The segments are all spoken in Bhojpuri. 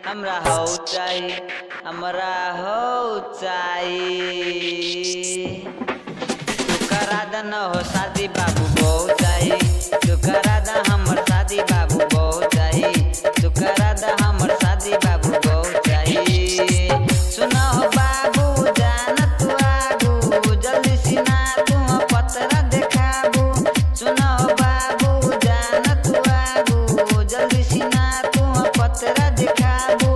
हमरा हो चाहिए, हमरा हो चाहिए। तू करा द न हो शादी बाबू बहुत चाहिए, तू करा द हमर शादी बाबू बहुत चाहिए, तू करा द हमर शादी बाबू बहुत चाहिए। सुना हो बाबू जान तू आगू, जल्दी सिना तू पतरा देखाबू। सुना हो बाबू जान तू आगू, जल्दी सिना तू पतरा देखाबू।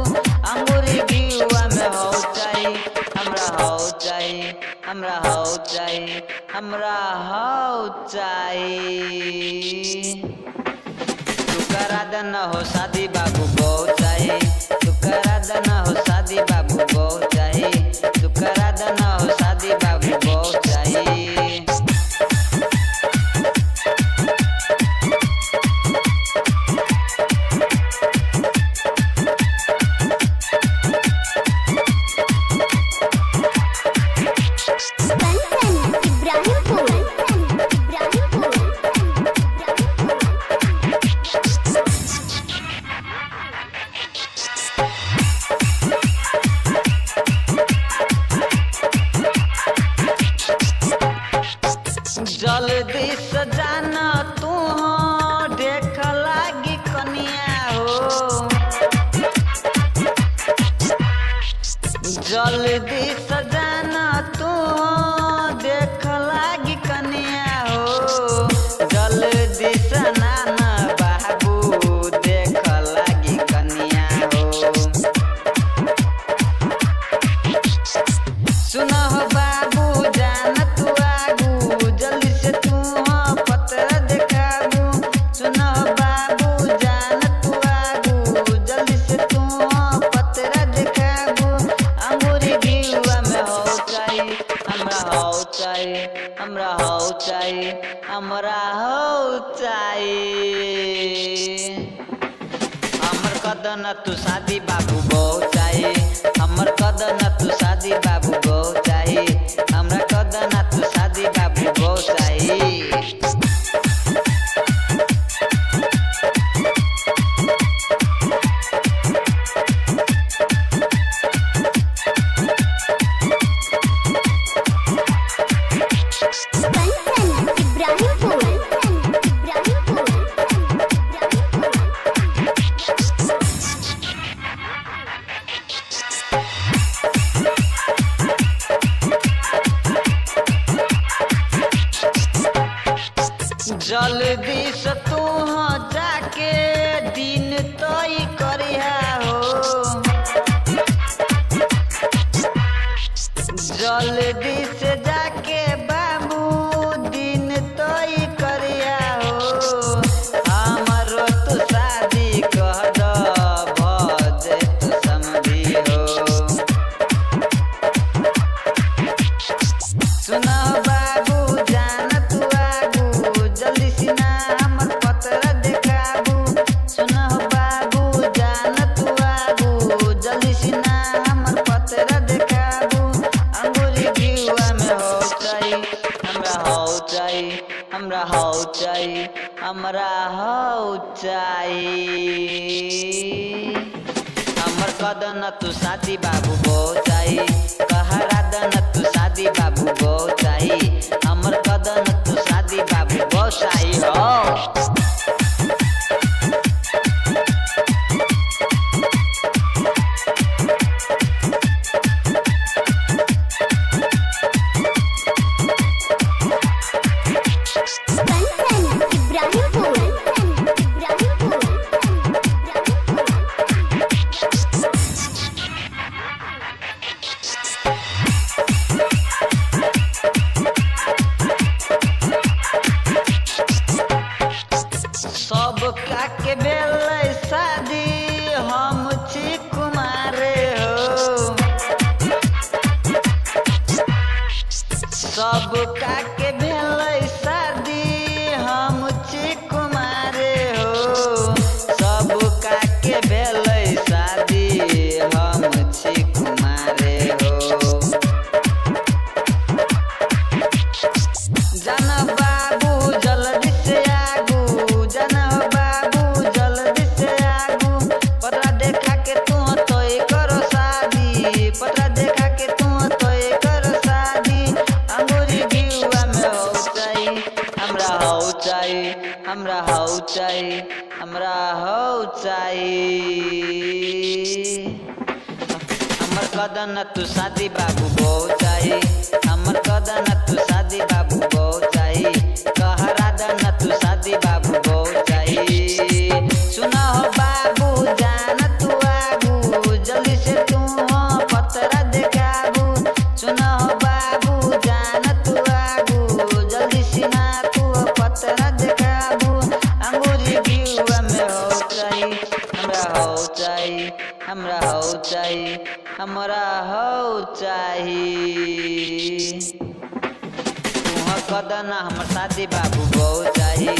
अंगूरी गिवा में हो चाहिए, हमरा हो चाहिए, हमरा हो चाहिए, हमरा हो चाहिए। तू करा द न हो शादी बाबू बहुत चाहिए, तू करा द न हो शादी बाबू बहुत चाहिए, तू करा द न हो शादी बाबू बहुत चाहिए। जल्दी सजाना तू हो देख लागी कनिया हो, जल्दी सजाना तू हो देख लागी कनिया हो, जल्दी सनाना बाबू देख लागी कनिया हो। सुना हो बाबू जान तू आगू, जल्दी से तू पतरा देखाबू। सुना हो बाबू जान तू आगू, जल्दी से तू पतरा देखाबू। अंगूरी गिवा में हो चाहिए, हमरा हो चाहिए, हमरा हो चाहिए, हमरा हो चाहिए। हमर कदन तू शादी बाबू बहुत चाहिए, हमर कदन तू शादी बाबू बहुत चाहिए, हमरा कदन तू शादी बाबू बहुत चाहिए। जल्दी से तू जाके दिन तय करिहा हो, जल्दी से जाके बाबू दिन तय करिहा हो। हमरो तू शादी कह द भजे तू समझी हो। सुना बाबू जान तू आगू, जल्दी सिना हमर पतरा देखाबू। सुना बाबू जान तू आगू, जल्दी सिना हमर पतरा देखाबू। अंगूरी गिवा में हो चाहिए, हमरा हो चाहिए, हमरा हो चाहिए, हमरा हो चाहिए। हमर कदन तू शादी बाबू बहुत चाहिए, कहरा दन तू शादी बाबू बहुत चाहिए, हमर कदन तू शादी बाबू बहुत चाहिए हो। के बेलै शादी हम छी कुमारे हो सबका के बेलै शादी हम छी कुमारे हो सबका के बेलै शादी हम छी कुमारे हो जन बाबू जल्दी से आगू जन बाबू जल्दी से आगू पतरा देखा के तू तो करो शादी पतरा देखा के तू तो करो शादी अंगूरी घिउआ में हो चाहिए हमरा हो चाहिए हमरा हो चाहिए हमरा हो चाहिए हमर कदन तू शादी बाबू बहुत चाहिए हमर कदन तू शादी बाबू बहुत चाहिए कहरा दन तू शादी बाबू बहुत चाहिए सुना हो बाबू जान तू आगू जल्दी से तू हो पतरा देखाबू सुना हो बाबू जान तू आगू जल्दी से ना तू पतरा देखाबू अंगूरी घिउआ में हो चाहिए हमरा हो चाहिए हमरा हो चाहिए हमरा हो चाहिए तुह कदना हमर शादी बाबू बहुत चाहिए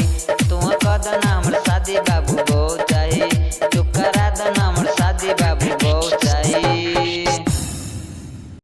तुह कदना हमर शादी बाबू बहुत चाहिए तू करा दना हमर शादी बाबू बहुत